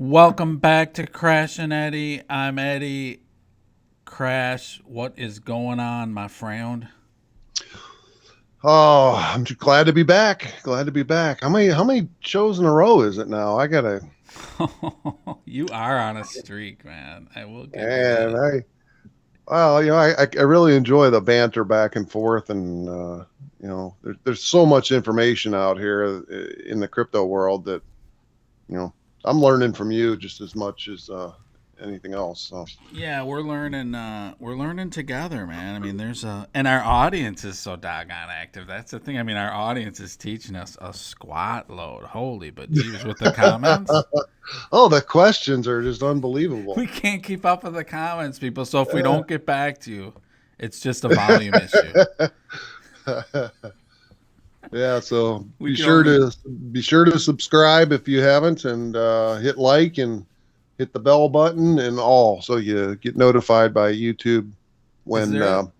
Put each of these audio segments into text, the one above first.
Welcome back to Crash and Eddie. I'm Eddie. Crash, what is going on, my friend? Oh, I'm glad to be back. Glad to be back. How many shows in a row is it now? I gotta, You are on a streak, man. I will give you and that. I really enjoy the banter back and forth, and there's so much information out here in the crypto world that you know I'm learning from you just as much as anything else. So Yeah, we're learning. We're learning together, man. I mean, and our audience is so doggone active. That's the thing. I mean, our audience is teaching us a squat load. Holy, but geez, with the comments, oh, the questions are just unbelievable. we can't keep up with the comments, people. So if we don't get back to you, it's just a volume issue. Yeah, so We can only be sure to subscribe if you haven't, and hit like and hit the bell button and all, so you get notified by YouTube Is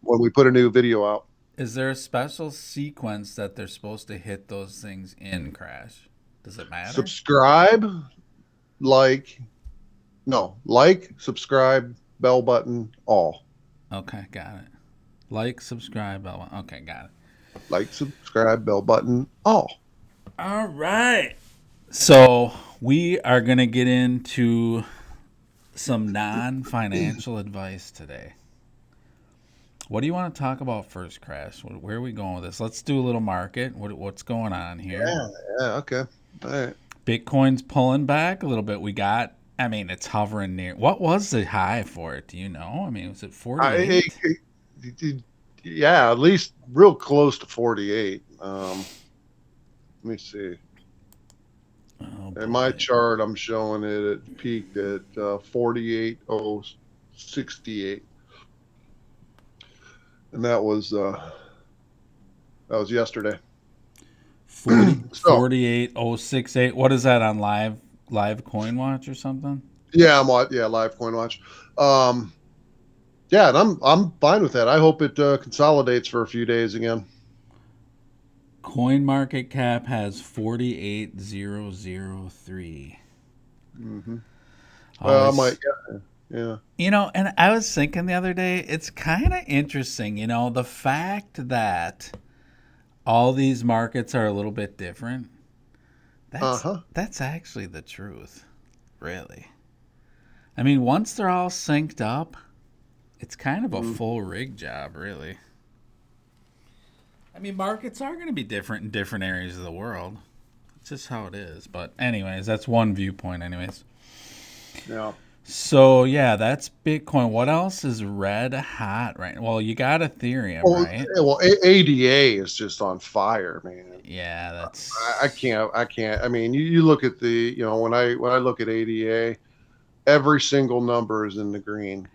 when we put a new video out. there a special sequence that they're supposed to hit those things in, Crash? Does it matter? Subscribe, like, no, like, subscribe, bell button, all. Okay, got it. Like, subscribe, bell. Okay, got it. Like, subscribe, bell button, all. All right. So we are gonna get into some non-financial advice today. What do you want to talk about first, Crash? Where are we going with this? Let's do a little market. What's going on here? Yeah, yeah, okay. All right. Bitcoin's pulling back a little bit. I mean, it's hovering near. What was the high for it? Do you know? I mean, was it I, 48? yeah, at least real close to 48. Let me see. Oh In my boy. chart, I'm showing it peaked at 48,068, and that was yesterday. 40, So 48,068. What is that on live coin watch or something? yeah, live coin watch. Um, yeah, and I'm fine with that. I hope it consolidates for a few days again. Coin market cap has 48,003. Hmm. Well, I might. Always. Yeah. And I was thinking the other day, it's kind of interesting, the fact that all these markets are a little bit different. Uh That's huh. that's actually the truth, really. I mean, once they're all synced up, it's kind of a Mm. full rig job, really. I mean, markets are going to be different in different areas of the world. It's just how it is. But anyways, that's one viewpoint. Anyways, Yeah. so yeah, that's Bitcoin. What else is red hot right now? Well, you got Ethereum, Well, right? ADA is just on fire, man. Yeah, I that's can't. I can't. I mean, you look at when I look at ADA, every single number is in the green.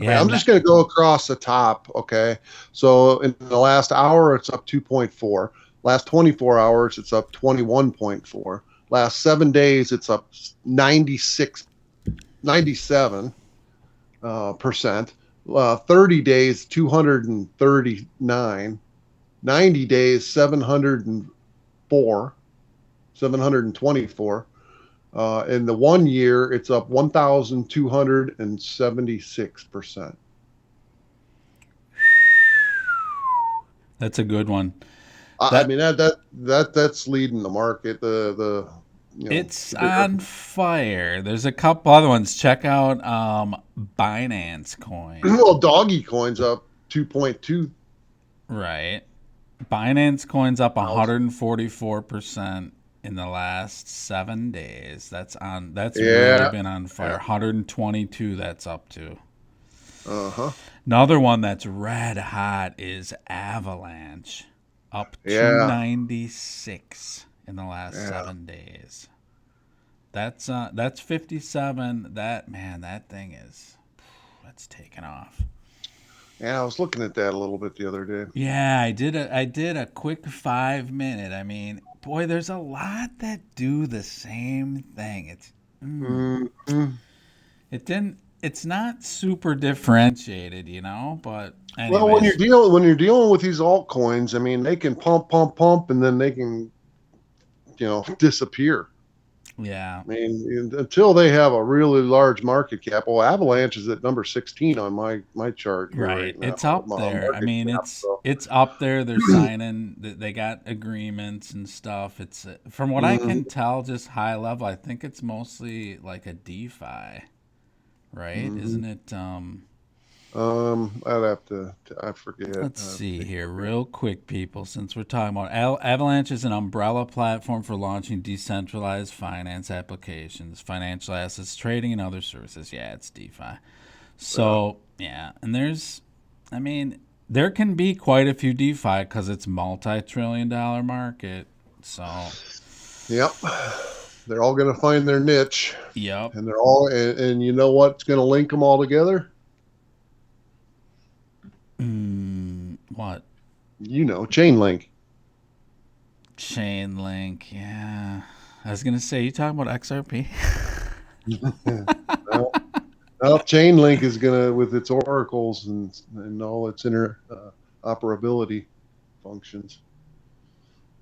I mean, yeah. I'm just going to go across the top. Okay. So in the last hour, it's up 2.4. Last 24 hours, it's up 21.4. Last 7 days, it's up 96, 97 percent. 30 days, 239. 90 days, 704, 724. In the 1 year, it's up 1,276%. That's a good one. I That mean that's leading the market. The It's the bigger. on fire. There's a couple other ones. Check out Binance Coin. Well, doggy coins up 2.2 Right. Binance Coin's up thousand. 144% in the last 7 days. That's really Yeah, been on fire. yeah, 122 that's up to. uh-huh, Another one that's red hot is Avalanche. Up yeah, 296 in the last yeah, 7 days. That's 57. That thing is that's taken off. yeah. I was looking at that a little bit the other day. Yeah, I did a quick 5 minute. I mean, boy, there's a lot that do the same thing. Mm-hmm. It didn't it's not super differentiated, but Well, anyways, when you're dealing with these altcoins, I mean, they can pump, pump, pump, and then they can disappear. Yeah. I mean, until they have a really large market cap. Well, Avalanche is at number 16 on my chart here right Right. now. It's up there. I Market mean, cap. So, it's up there. They're signing. They got agreements and stuff. It's from what I mhm, can tell, just high level. I think it's mostly like a DeFi, right? mhm. Isn't it? I'd have to. I forget. Let's see here, real quick, people. Since we're talking about Avalanche, is an umbrella platform for launching decentralized finance applications, financial assets trading, and other services. Yeah, it's DeFi. Yeah. So yeah, and I mean, there can be quite a few DeFi because it's multi-trillion-dollar market. So, Yep. They're all going to find their niche, yep. and they're all. And you know what's going to link them all together? What? Chain link. Chain link? Yeah. I was gonna say, you talking about XRP? well, well, chain link is going to, with its oracles and all its interoperability functions,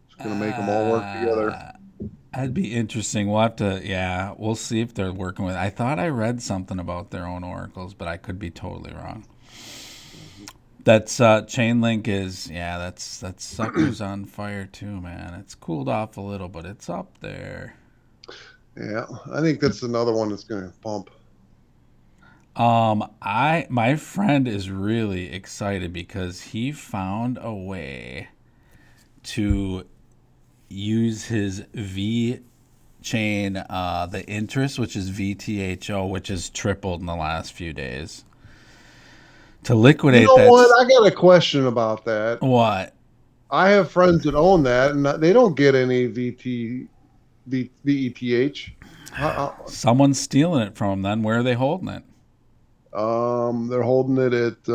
it's going to make them all work together. uh, That'd be interesting. We'll have to, yeah, we'll see if they're working with. I thought I read something about their own oracles, but I could be totally wrong. That's Chainlink is, yeah, that's sucker's on fire too, man. It's cooled off a little, but it's up there. Yeah, I think that's another one that's going to pump. My friend is really excited because he found a way to use his V chain, the interest, which is VTHO, which has tripled in the last few days, to You liquidate know that. what? I got a question about that. What? I have friends that own that, and they don't get any VETH. Someone's stealing it from them. Then where are they holding it? They're holding it at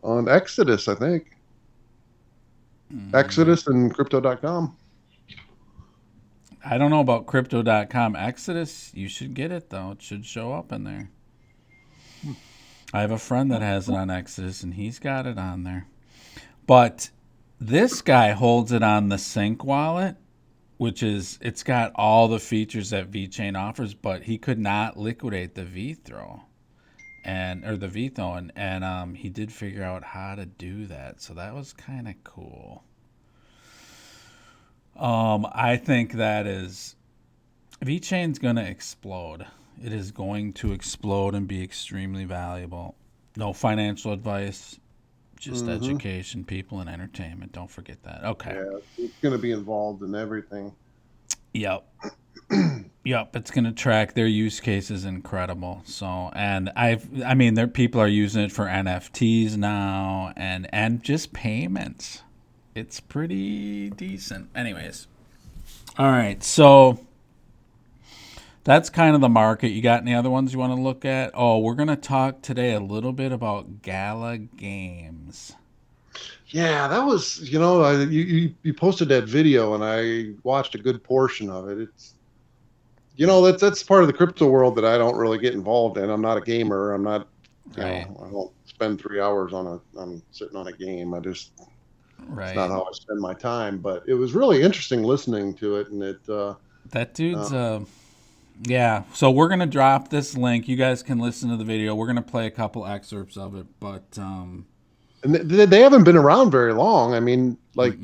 on Exodus, I think. Exodus and Crypto.com. I don't know about crypto.com. Exodus, you should get it though. It should show up in there. I have a friend that has it on Exodus and he's got it on there. But this guy holds it on the Sync wallet, which is, it's got all the features that VeChain offers, but he could not liquidate the VThrow or the VThrow, and he did figure out how to do that. So that was kind of cool. I think that is, VeChain's going to explode. It is going to explode and be extremely valuable. No financial advice, just Mm-hmm. education, people, and entertainment. Don't forget that. Okay. Yeah, it's going to be involved in everything. Yep. Yep. It's going to track their use cases. Incredible. So, and I mean, there people are using it for NFTs now and just payments. It's pretty decent. Anyways. All right. So that's kind of the market. You got any other ones you want to look at? Oh, we're going to talk today a little bit about Gala Games. Yeah, that was, you posted that video and I watched a good portion of it. It's, that's part of the crypto world that I don't really get involved in. I'm not a gamer. I'm not, Right. I don't spend 3 hours on sitting on a game. It's not Right. how I spend my time, but it was really interesting listening to it. And That dude's uh, yeah. So we're gonna drop this link. You guys can listen to the video. We're gonna play a couple excerpts of it, but and they haven't been around very long. I mean, like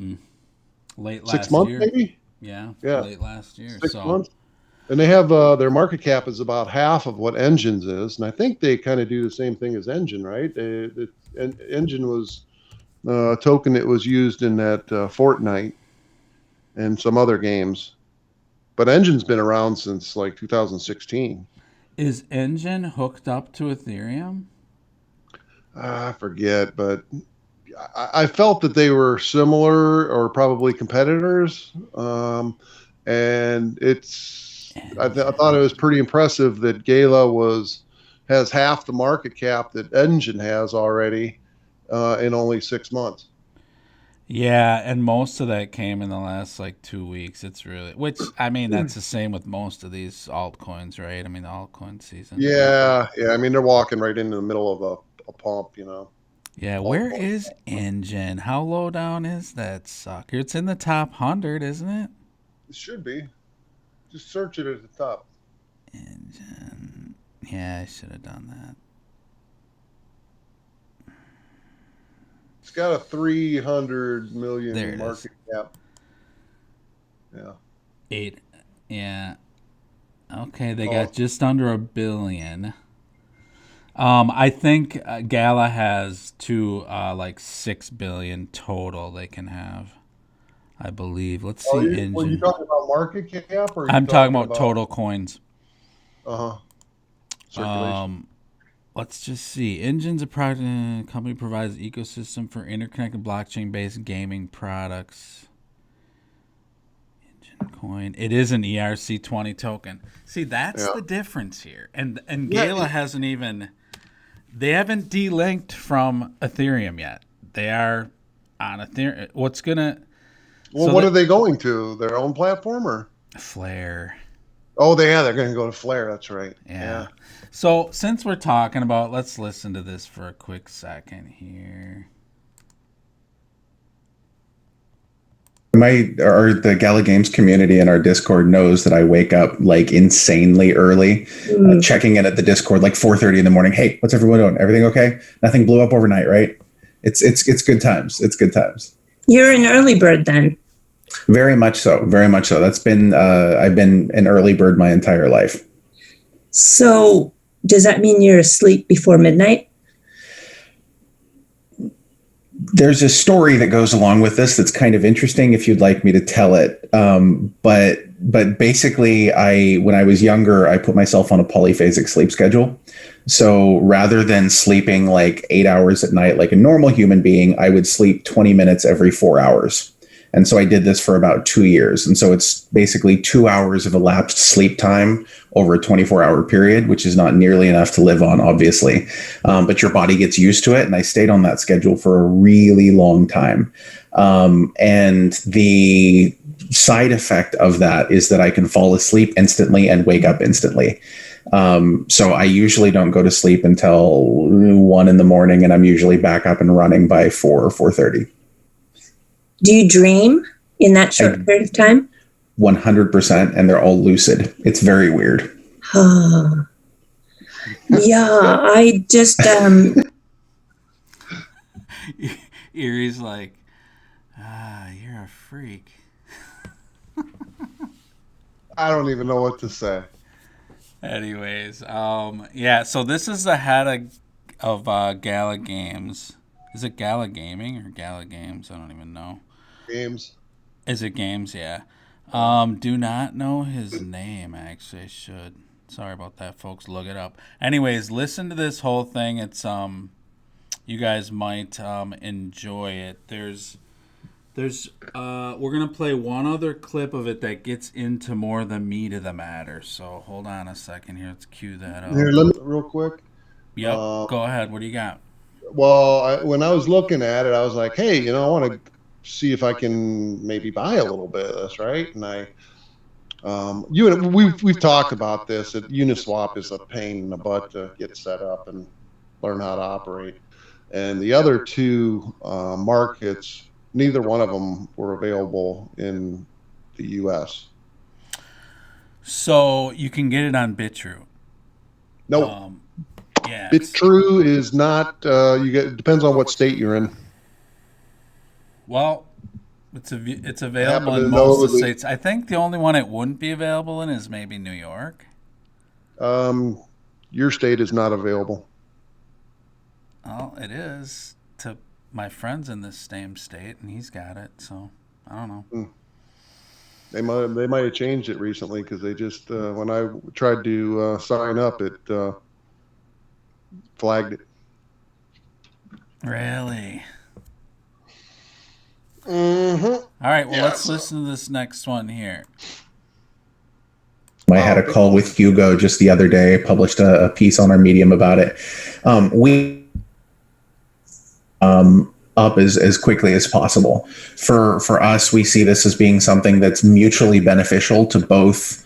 late 6 months, maybe. yeah, Yeah, late last year. six So months. And they have their market cap is about half of what Engines is, and I think they kind of do the same thing as Engine, right? Engine was a token that was used in that Fortnite and some other games, but Engine's been around since like 2016. is Engine hooked up to Ethereum? I forget, but I felt that they were similar or probably competitors. And I thought it was pretty impressive that Gala has half the market cap that Engine has already in only 6 months. Yeah, and most of that came in the last like 2 weeks. It's really, which I mean, that's the same with most of these altcoins, right? I mean, the altcoin season, but Yeah, yeah. I mean, they're walking right into the middle of a pump, yeah, where altcoin. is Engine? How low down is that sucker? It's in the top 100, isn't it? It should be. Just search it at the top. Engine. Yeah, I should have done that. It's got a 300 There million it is. market cap. Yeah. 8. Yeah. Okay, they Oh, got just under $1 billion. I think Gala has like 6 billion total they can have. I believe. Let's see, were you Engine. talking about market cap or are you I'm talking talking about about total coins. circulation? Let's just see. Engine's a product company provides an ecosystem for interconnected blockchain-based gaming products. Engine coin. It is an ERC20 token. See, that's Yeah. the difference here. And Yeah. Gala hasn't even. They haven't delinked from Ethereum yet. They are on Ethereum. What's gonna? Well, what are they going to? Their own platform or? Flare. Oh, they're going to go to Flare. That's right. Yeah. So since we're talking about, let's listen to this for a quick second here. The Gala Games community in our Discord knows that I wake up like insanely early, checking in at the Discord like 4:30 in the morning. Hey, what's everyone doing? Everything okay? Nothing blew up overnight, right? It's good times. It's good times. You're an early bird then. Very much so. Very much so. That's been I've been an early bird my entire life. So does that mean you're asleep before midnight? There's a story that goes along with this that's kind of interesting if you'd like me to tell it. But basically, when I was younger, I put myself on a polyphasic sleep schedule. So rather than sleeping like 8 hours at night like a normal human being, I would sleep 20 minutes every 4 hours. And so I did this for about 2 years. And so it's basically 2 hours of elapsed sleep time over a 24-hour period, which is not nearly enough to live on, obviously. But your body gets used to it. And I stayed on that schedule for a really long time. And the side effect of that is that I can fall asleep instantly and wake up instantly. So I usually don't go to sleep until 1 a.m, and I'm usually back up and running by 4 or 4:30. Do you dream in that short period of time? 100%, and they're all lucid. It's very weird. Yeah, I just Erie's like, you're a freak. I don't even know what to say. Anyways, yeah. So this is the head of Gala Games. Is it Gala Gaming or Gala Games? I don't even know. Games. Is it Games? Yeah. Do not know his name. Actually, I should. Sorry about that, folks. Look it up. Anyways, listen to this whole thing. It's you guys might enjoy it. We're gonna play one other clip of it that gets into more the meat of the matter. So hold on a second here. Let's cue that up. Here, let me real quick. Yep. Go ahead. What do you got? Well, when I was looking at it, I was like, hey, I want to see if I can maybe buy a little bit of this, right? And we've talked about this. That Uniswap is a pain in the butt to get set up and learn how to operate. And the other two markets, neither one of them were available in the U.S. So you can get it on BitTrue. No, yeah. BitTrue is not. It depends on what state you're in. Well, it's available in most of the states. I think the only one it wouldn't be available in is maybe New York. Your state is not available. Well, it is to my friend's in this same state, and he's got it. So I don't know. They might have changed it recently because they just when I tried to sign up, it flagged it. Really? Mm-hmm. All right. Well, let's listen to this next one here. I had a call with Hugo just the other day. I published a piece on our Medium about it. We up as quickly as possible. For us, we see this as being something that's mutually beneficial to both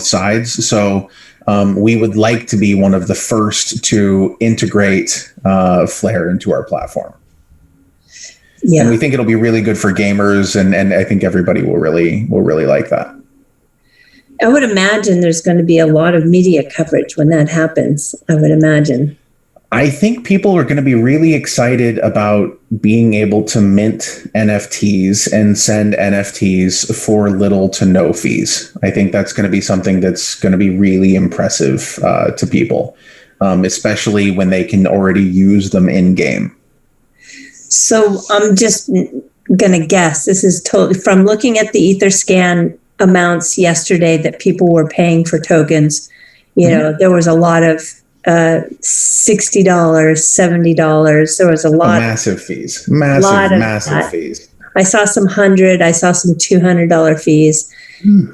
sides. So we would like to be one of the first to integrate Flare into our platform. Yeah. And we think it'll be really good for gamers, and I think everybody will really like that. I would imagine there's going to be a lot of media coverage when that happens. I would imagine. I think people are going to be really excited about being able to mint NFTs and send NFTs for little to no fees. I think that's going to be something that's going to be really impressive to people, especially when they can already use them in game. So I'm just going to guess. This is totally from looking at the Etherscan amounts yesterday that people were paying for tokens. You know, there was a lot of $60, $70. There was a lot. Massive fees. Massive fees. I saw some $100. I saw some $200 fees.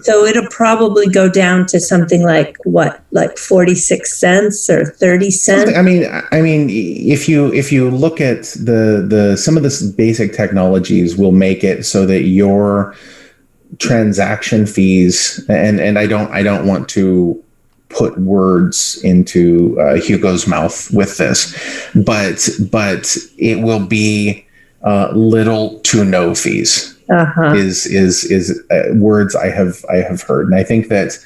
So it'll probably go down to something like what, like 46 cents or 30 cents. I mean, if you look at the some of the basic technologies will make it so that your transaction fees, and I don't want to put words into Hugo's mouth with this, but it will be little to no fees. Is words I have heard, and I think that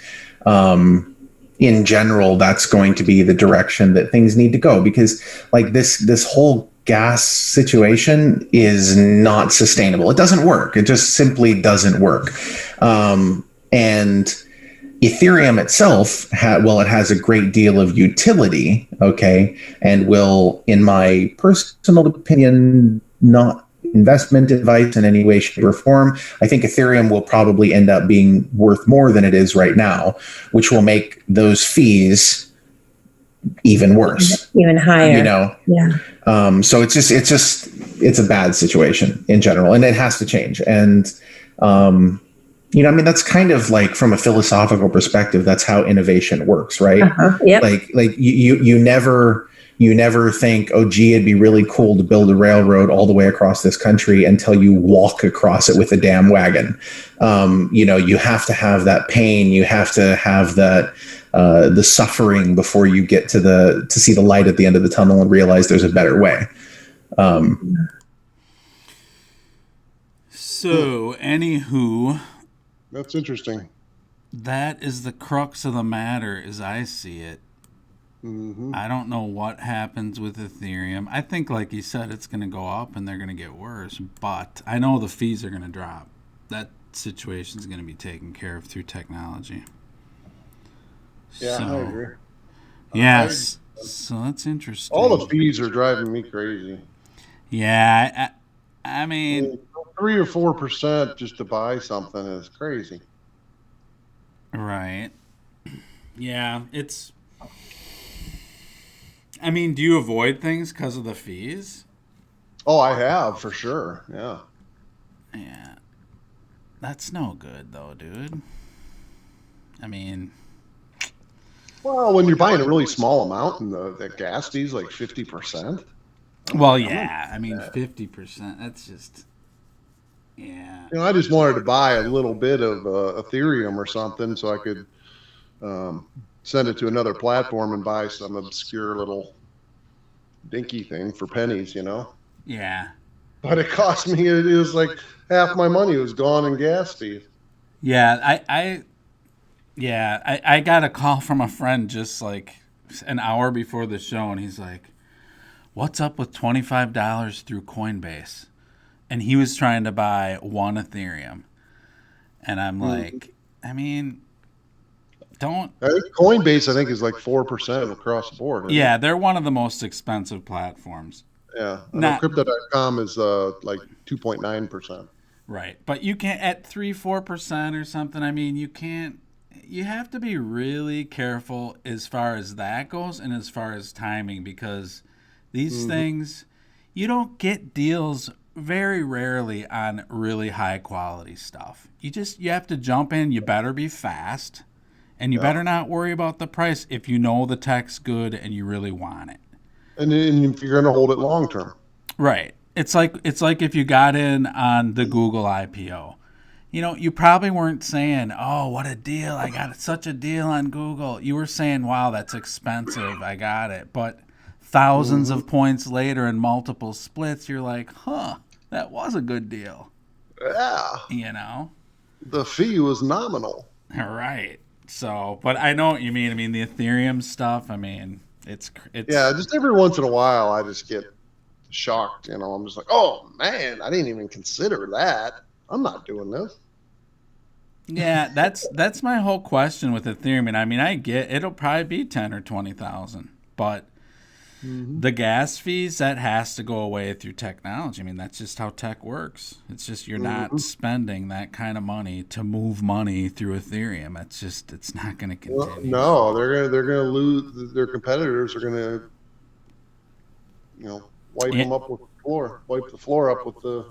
in general that's going to be the direction that things need to go, because like this whole gas situation is not sustainable. It doesn't work. It just simply doesn't work. And Ethereum itself, it has a great deal of utility, okay, and will, in my personal opinion, not investment advice in any way, shape, or form. I think Ethereum will probably end up being worth more than it is right now, which will make those fees even worse, even higher. You know, yeah. So it's a bad situation in general, and it has to change. And you know, I mean, that's kind of like from a philosophical perspective, that's how innovation works, right? Yep. Like you never think, oh, gee, it'd be really cool to build a railroad all the way across this country until you walk across it with a damn wagon. You know, you have to have that pain. You have to have that the suffering before you get to see the light at the end of the tunnel and realize there's a better way. So, anywho, that's interesting. That is the crux of the matter, as I see it. Mm-hmm. I don't know what happens with Ethereum. I think, like you said, it's going to go up and they're going to get worse. But I know the fees are going to drop. That situation is going to be taken care of through technology. Yeah, I agree. Yes. So that's interesting. All the fees are driving me crazy. Yeah, I mean 3 or 4% just to buy something is crazy. Right. Yeah, it's. I mean, do you avoid things because of the fees? Oh, I have for sure. Yeah. Yeah. That's no good though, dude. I mean. Well, when you're buying a really small amount and the gas fee's like 50%. Well, yeah. I mean, 50%. That's just. Yeah. You know, I just wanted to buy a little bit of Ethereum or something so I could send it to another platform and buy some obscure little dinky thing for pennies, you know? Yeah. But it cost me, it was like half my money was gone in gas fees. Yeah, I got a call from a friend just like an hour before the show, and he's like, what's up with $25 through Coinbase? And he was trying to buy 1 Ethereum. And I'm like, I mean, don't. Coinbase, I think, is like 4% across the board. Yeah, they're one of the most expensive platforms. Yeah. Crypto.com is like 2.9%. Right. But you can't, at 3-4% or something, I mean, you have to be really careful as far as that goes and as far as timing, because these things, you don't get deals very rarely on really high quality stuff. You have to jump in. You better be fast, and you better not worry about the price if you know the tech's good and you really want it. And if you're going to hold it long term. Right. It's like if you got in on the Google IPO. You know, you probably weren't saying, "Oh, what a deal. I got such a deal on Google." You were saying, "Wow, that's expensive. I got it." But thousands of points later and multiple splits, you're like, "Huh, that was a good deal." Yeah. You know? The fee was nominal. Right. So, but I know what you mean. I mean, the Ethereum stuff, I mean, it's Yeah, just every once in a while, I just get shocked. I'm just like, oh man, I didn't even consider that. I'm not doing this. Yeah, that's my whole question with Ethereum. And I mean, I get it'll probably be 10 or 20,000, but the gas fees, that has to go away through technology. I mean, that's just how tech works. It's just you're not spending that kind of money to move money through Ethereum. It's not going to continue. Well, no, they're gonna lose. Their competitors are gonna, wipe them up with the floor, wipe the floor up with the.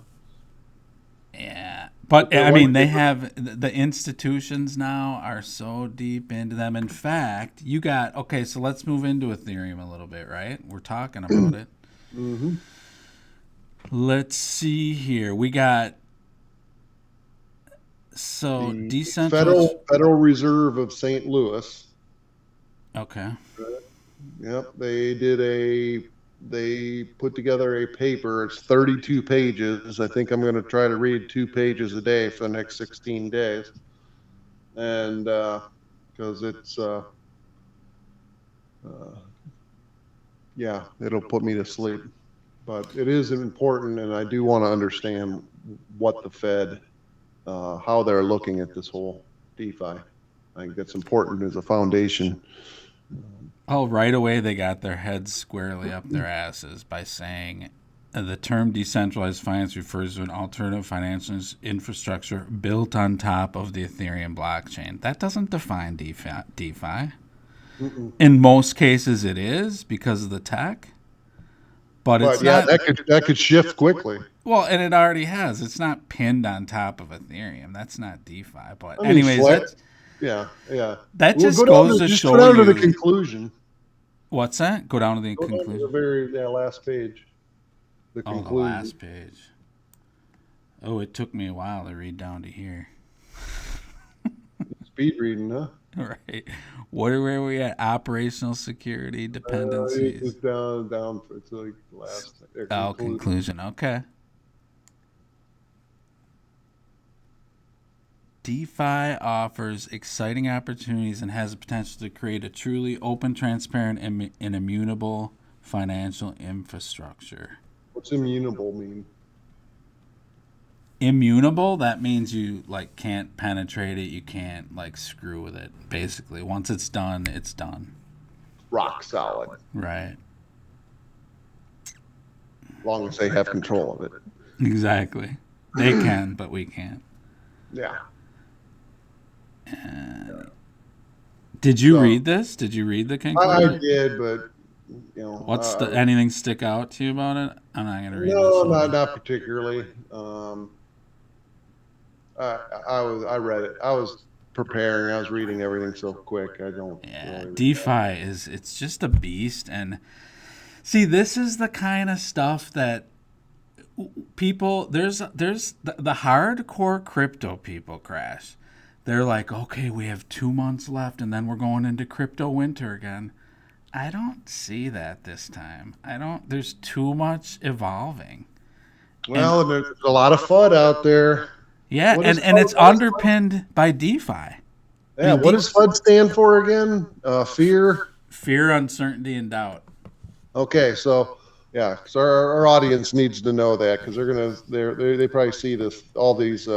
Yeah, but I mean, they have the institutions now are so deep into them. In fact, okay. So let's move into Ethereum a little bit, right? We're talking about it. Mm-hmm. Let's see here. We got Decentralized Federal Reserve of St. Louis. Okay. Yep, they put together a paper. It's 32 pages. I think I'm going to try to read 2 pages a day for the next 16 days. And because it's, it'll put me to sleep. But it is important, and I do want to understand what the Fed, how they're looking at this whole DeFi. I think that's important as a foundation. Oh, right away they got their heads squarely up their asses by saying the term decentralized finance refers to an alternative financial infrastructure built on top of the Ethereum blockchain. That doesn't define DeFi. In most cases it is because of the tech. But it's not, that could shift quickly. Well, and it already has. It's not pinned on top of Ethereum. That's not DeFi. But I mean, anyways, yeah. That just goes to show you. Go down to the conclusion. What's that? Go down to the conclusion. Down to the last page. The conclusion. The last page. Oh, it took me a while to read down to here. Speed reading, huh? Right. Where are we at? Operational security dependencies. It's down. It's like the last. Conclusion. Okay. DeFi offers exciting opportunities and has the potential to create a truly open, transparent, and immutable financial infrastructure. What's immutable mean? Immutable, that means you can't penetrate it, you can't screw with it. Basically, once it's done, it's done. Rock solid. Right. As long as they have control of it. Exactly. They can, but we can't. Yeah. Did you read this? Did you read the conclusion? I did, but what's anything stick out to you about it? I'm not going to read this. No, not particularly. I read it. I was preparing. I was reading everything so quick. I don't. Yeah, DeFi it's just a beast, and see, this is the kind of stuff that people there's the hardcore crypto people crash. They're like, okay, we have 2 months left, and then we're going into crypto winter again. I don't see that this time. There's too much evolving. Well, and there's a lot of FUD out there. Yeah, and it's underpinned by DeFi. Yeah, what does FUD stand for again? Fear? Fear, uncertainty, and doubt. Okay, so yeah, because our audience needs to know that, because they probably see all these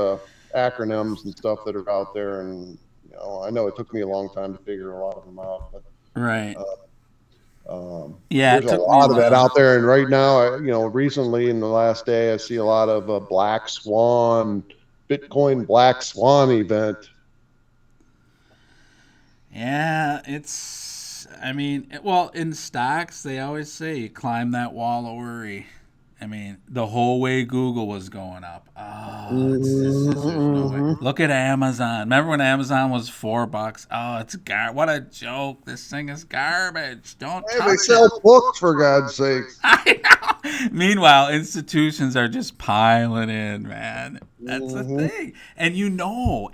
acronyms and stuff that are out there, and I know it took me a long time to figure a lot of them out, but right. There's a lot of that out there, and right now, recently in the last day, I see a lot of Bitcoin Black Swan event. Yeah, in stocks, they always say you climb that wall of worry. I mean, the whole way Google was going up. Oh, there's no way. Look at Amazon. Remember when Amazon was $4? Oh, it's what a joke. This thing is garbage. Don't touch it. They sell books, for God's sake. I know. Meanwhile, institutions are just piling in, man. That's the thing. And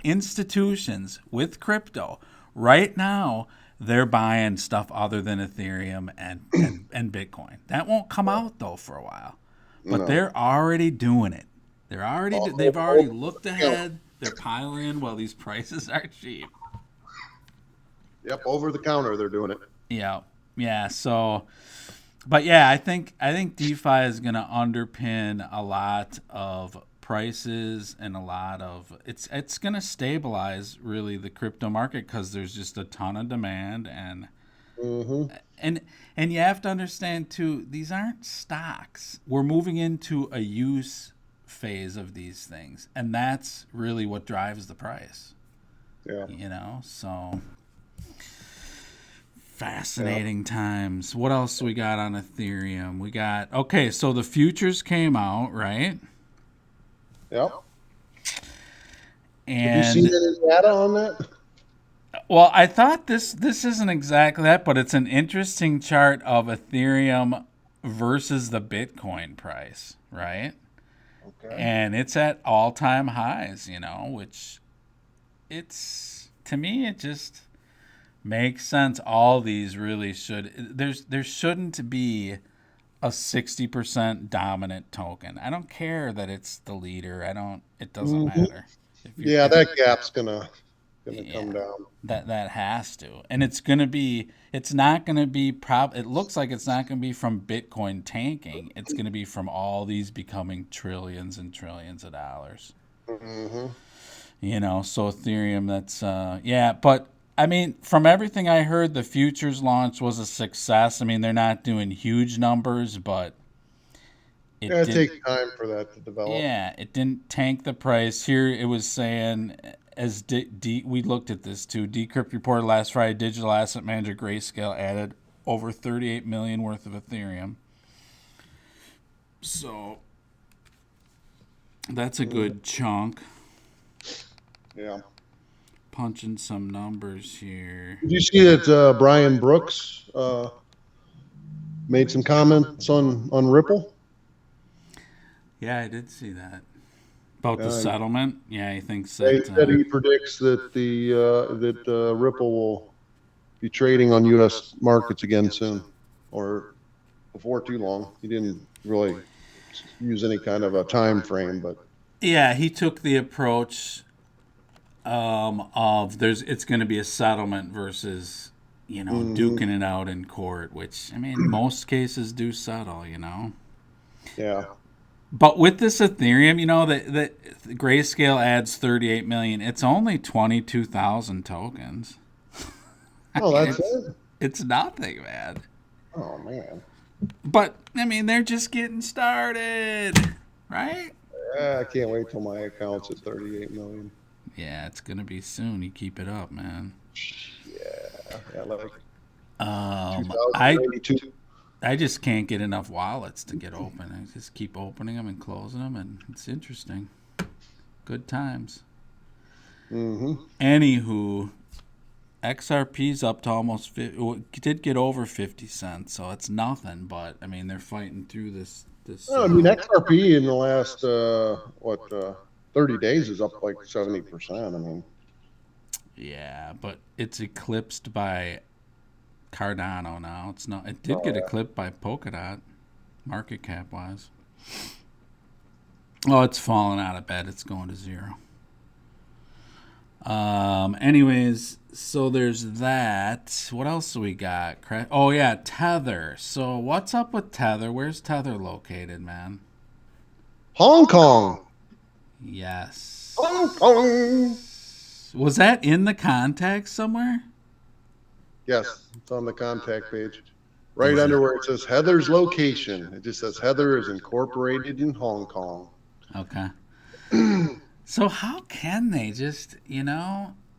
institutions with crypto right now, they're buying stuff other than Ethereum and Bitcoin. That won't come out though for a while. But they're already doing it. They've already looked ahead. They're piling in while these prices are cheap. Yep, over the counter they're doing it. Yeah. So, but yeah, I think DeFi is going to underpin a lot of prices and a lot of it's going to stabilize really the crypto market because there's just a ton of demand and you have to understand too, these aren't stocks. We're moving into a use phase of these things, and that's really what drives the price. Yeah. So fascinating times. What else we got on Ethereum? We got so the futures came out, right? Yep. And have you seen any data on that? Well, I thought this isn't exactly that, but it's an interesting chart of Ethereum versus the Bitcoin price, right? Okay. And it's at all-time highs, which it's, to me, it just makes sense. All these really should, there shouldn't be a 60% dominant token. I don't care that it's the leader. It doesn't matter. That gap's gonna come down. That has to. And it's not gonna be it looks like it's not gonna be from Bitcoin tanking. It's gonna be from all these becoming trillions and trillions of dollars. Mm-hmm. So Ethereum, that's but I mean, from everything I heard, the futures launch was a success. I mean, they're not doing huge numbers, but it takes time for that to develop. Yeah, it didn't tank the price. Here it was saying, as we looked at this too, Decrypt reported last Friday, digital asset manager Grayscale added over 38 million worth of Ethereum. So that's a good chunk. Yeah. Punching some numbers here. Did you see that Brian Brooks made some comments on Ripple? Yeah, I did see that. About the settlement? Yeah, he thinks that... He said he predicts that Ripple will be trading on U.S. markets again soon, or before too long. He didn't really use any kind of a time frame, but... Yeah, he took the approach of it's going to be a settlement versus, duking it out in court, which, I mean, most cases do settle, Yeah. But with this Ethereum, that Grayscale adds 38 million. It's only 22,000 tokens. Oh, that's it? It's nothing, man. Oh, man. But, I mean, they're just getting started, right? Yeah, I can't wait till my account's at 38 million. Yeah, it's going to be soon. You keep it up, man. Yeah, like I just can't get enough wallets to get open. I just keep opening them and closing them, and it's interesting. Good times. Mm-hmm. Anywho, XRP's up to almost did get over 50 cents, so it's nothing. But I mean, they're fighting through this. I mean, XRP in the last 30 days is up like 70%. I mean, yeah, but it's eclipsed by Cardano now. It's not. It did get eclipsed by Polkadot, market cap wise. Oh, it's falling out of bed. It's going to zero. Anyways, so there's that. What else do we got? Oh yeah, Tether. So what's up with Tether? Where's Tether located, man? Hong Kong. Yes. Hong Kong. Was that in the contact somewhere? Yes, it's on the contact page. Right under where it says Heather's location. It just says Heather is incorporated in Hong Kong. Okay. So how can they just,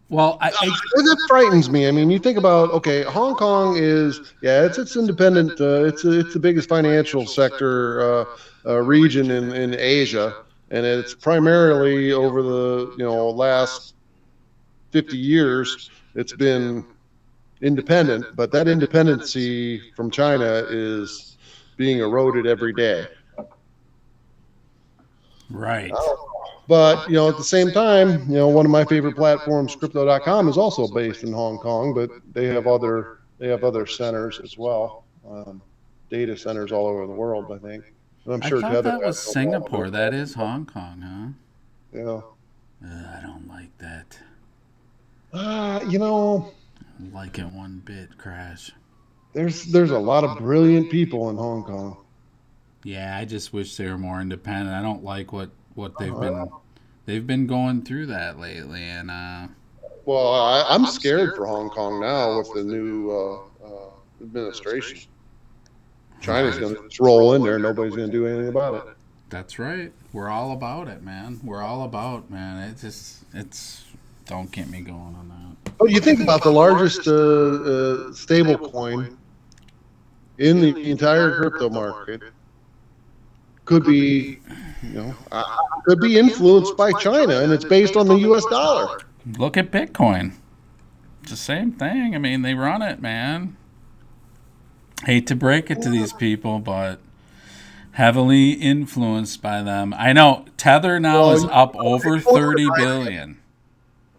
Well, that frightens me. I mean, you think about, Hong Kong is, it's independent. It's the biggest financial sector region in Asia, and it's primarily over the last 50 years it's been independent, but that independency from China is being eroded every day. Right. But, at the same time, one of my favorite platforms, crypto.com, is also based in Hong Kong, but they have other centers as well. Data centers all over the world, I think. And I'm sure I thought that was Singapore. That is Hong Kong, huh? Yeah. I don't like that. like it one bit, Crash. There's a lot of brilliant people in Hong Kong. Yeah, I just wish they were more independent. I don't like what they've been going through that lately, and Well, I'm scared for Hong Kong now with the new administration. China's going to just roll in there. Nobody's going to do anything about it. that's right. We're all about it, man. We're all about, man. It's. Don't get me going on that. But you think about the largest stable coin in the entire crypto market could be, could be influenced by China, and it's based on the U.S. dollar. Look at Bitcoin. It's the same thing. I mean, they run it, man. Hate to break it to these people, but heavily influenced by them. I know Tether now is up over 30 billion.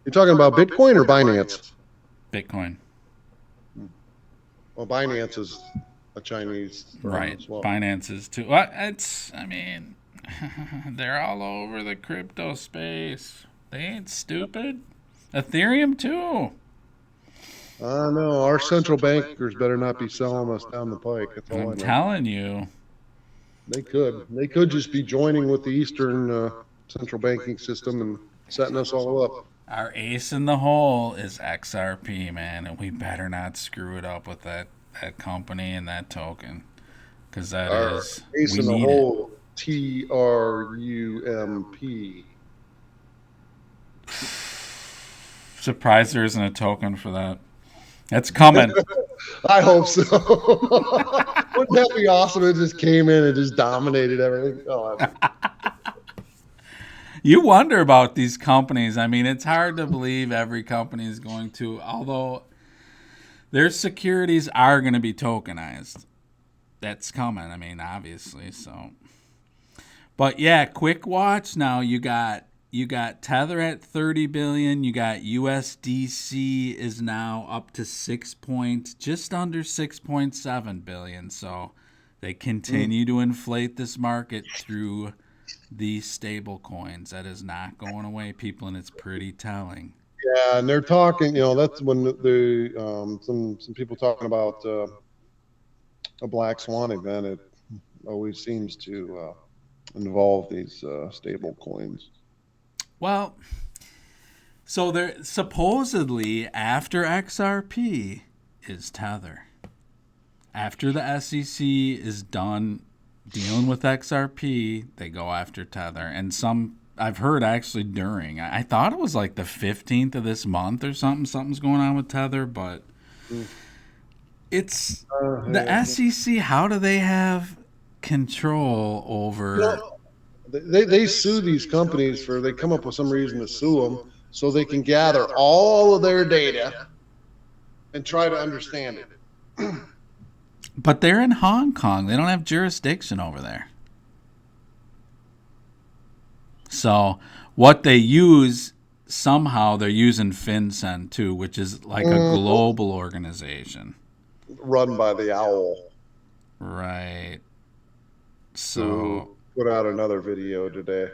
You're talking about Bitcoin or Binance? Bitcoin. Well, Binance is a Chinese firm Right. as well. Binance is too. Well, they're all over the crypto space. They ain't stupid. Ethereum too. I know. Our central bankers better not be selling us down the pike. That's all I know. I'm telling you. They could. They could just be joining with the Eastern central banking system and setting us all up. Our ace in the hole is XRP, man, and we better not screw it up with that company and that token, because that Our is ace we in the need hole. TRUMP. it. Surprised there isn't a token for that. It's coming. I hope so. Wouldn't that be awesome? It just came in and just dominated everything. Oh, You wonder about these companies. I mean, it's hard to believe every company is going to, although their securities are going to be tokenized. That's coming. I mean, obviously. So, but yeah, quick watch now. You got Tether at 30 billion. You got USDC is now up to just under 6.7 billion. So they continue to inflate this market through these stable coins. That is not going away, people, and it's pretty telling. yeah, and they're talking. That's when some people talking about a black swan event. It always seems to involve these stable coins. Well, so there supposedly after XRP is Tether. After the SEC is done dealing with XRP, they go after Tether. And I've heard actually during. I thought it was like the 15th of this month or something. Something's going on with Tether, but it's the SEC. How do they have control over? They sue these companies they come up with some reason to sue them so they can gather all of their data and try to understand it. But they're in Hong Kong. They don't have jurisdiction over there. So what they use, somehow they're using FinCEN too, which is like a global organization. Run by the owl. Right. So who put out another video today.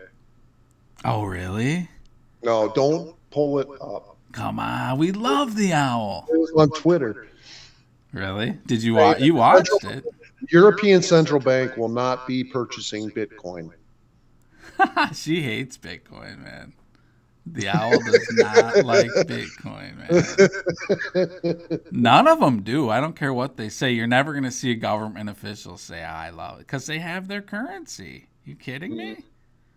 Oh, really? No, don't pull it up. Come on. We love the owl. It was on Twitter. Really? Did you watch? You watched it? European Central Bank will not be purchasing Bitcoin. She hates Bitcoin, man. The owl does not like Bitcoin, man. None of them do. I don't care what they say. You're never going to see a government official say, I love it, because they have their currency. You kidding me?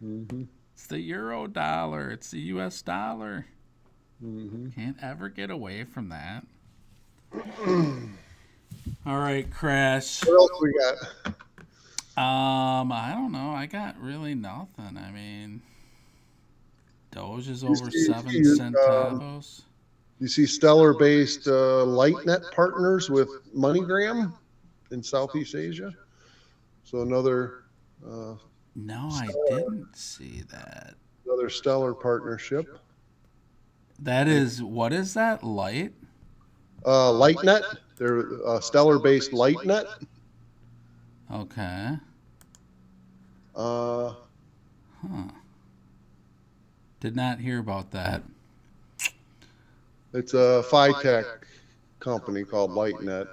Mm-hmm. It's the euro dollar. It's the U.S. dollar. Mm-hmm. Can't ever get away from that. All right, Crash. What else we got? I don't know. I got really nothing. I mean, Doge is over 7 centavos. You see Stellar-based LightNet partners with MoneyGram in Southeast Asia. So another. No, I didn't see that. Another Stellar partnership. That is, what is that? Light? LightNet. They're Stellar-based LightNet. Okay. Huh. Did not hear about that. It's a FiTech company called LightNet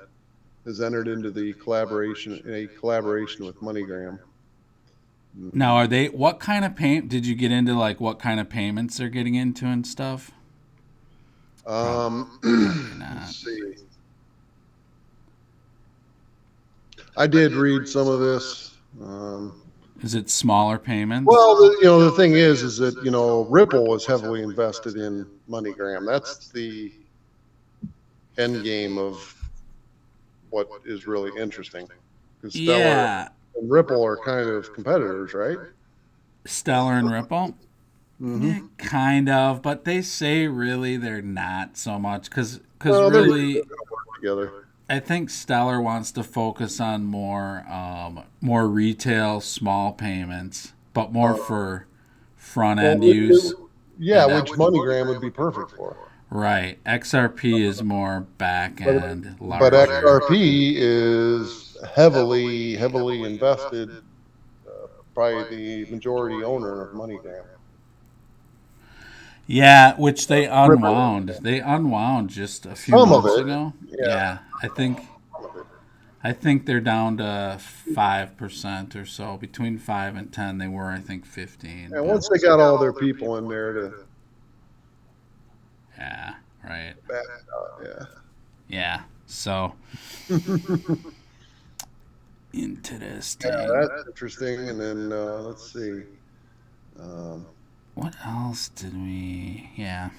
has entered into a collaboration with MoneyGram. Now, are they? What kind of payment did you get into? Like, what kind of payments they're getting into and stuff? Probably not. Let's see. I did read some of this. Is it smaller payments? Well, the thing is that Ripple is heavily invested in MoneyGram. That's the end game of what is really interesting. Because Stellar and Ripple are kind of competitors, right? Stellar and Ripple? Mm-hmm. Yeah, kind of, but they say really they're not so much because really together. I think Stellar wants to focus on more retail small payments, but more for front end use. Yeah, which MoneyGram would be perfect for. Right. XRP is more back end, but XRP is heavily invested. Probably the majority owner of MoneyGram. Yeah, which they unwound. They unwound just a few months ago. Yeah, I think they're down to 5% or so. Between 5 and 10, they were, I think, 15. And once they got all their people in there to. Yeah. Right. Yeah. Yeah. So. Interesting. Yeah, that's interesting. And then let's see. What else did we? Yeah.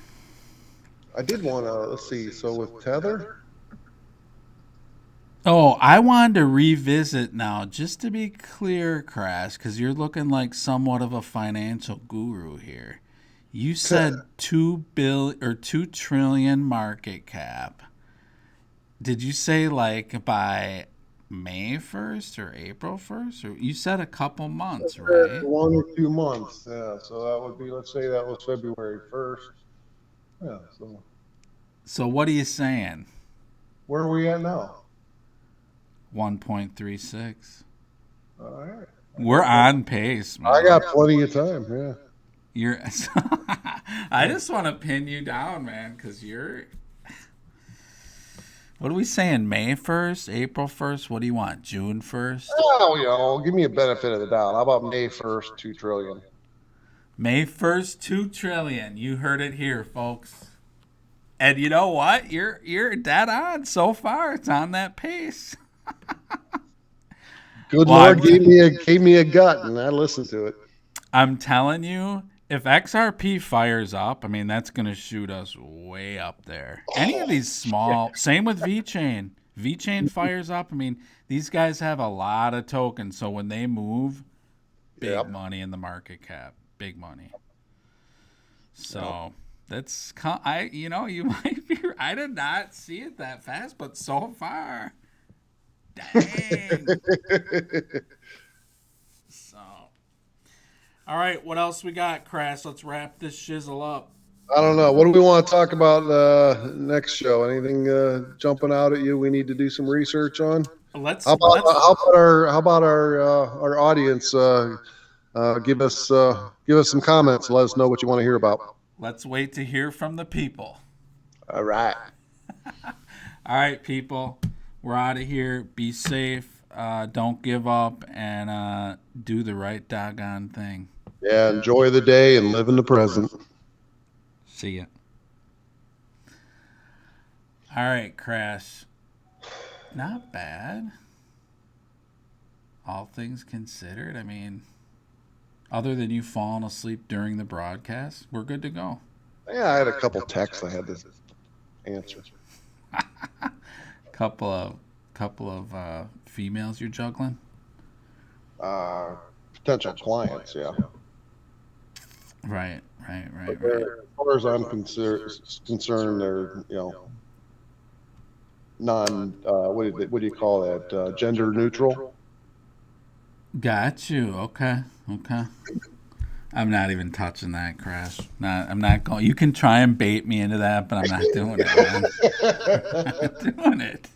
I did want to. Let's see. So with Tether. Oh, I wanted to revisit now, just to be clear, Crash, because you're looking like somewhat of a financial guru here. You said 2 trillion market cap. Did you say like by May 1st or April 1st? Or you said a couple months, right? 1 or 2 months. Yeah. So that would be, let's say that was February 1st. Yeah. So what are you saying? Where are we at now? 1.36. All right. We're on pace, man. I got plenty of time. Yeah. I just want to pin you down, man, because you're. What are we saying? May 1st, April 1st? What do you want? June 1st? Oh, give me a benefit of the doubt. How about May 1st, 2 trillion? May 1st, 2 trillion. You heard it here, folks. And you know what? You're dead on so far. It's on that pace. Good Lord gave me a gut, and I listened to it. I'm telling you, if XRP fires up, I mean, that's going to shoot us way up there. Any of these small, same with VeChain. VeChain fires up. I mean, these guys have a lot of tokens, so when they move, big money in the market cap, big money. So that's, you might be. I did not see it that fast, but so far, dang. So. All right, what else we got, Crash? Let's wrap this shizzle up. I don't know. What do we want to talk about next show? Anything jumping out at you? We need to do some research on. How about our audience? Give us some comments. Let us know what you want to hear about. Let's wait to hear from the people. All right. All right, people. We're out of here. Be safe. Don't give up, and do the right doggone thing. Yeah, enjoy the day and live in the present. See ya. All right, Crash. Not bad. All things considered, I mean, other than you falling asleep during the broadcast, we're good to go. Yeah, I had a couple texts I had to answer. couple of females you're juggling? Potential clients, yeah. Right. As far as I'm concerned, they're non. What do you call that? Gender neutral. Got you. Okay. I'm not even touching that, Crash. I'm not going. You can try and bait me into that, but I'm not doing it, man. I'm not doing it.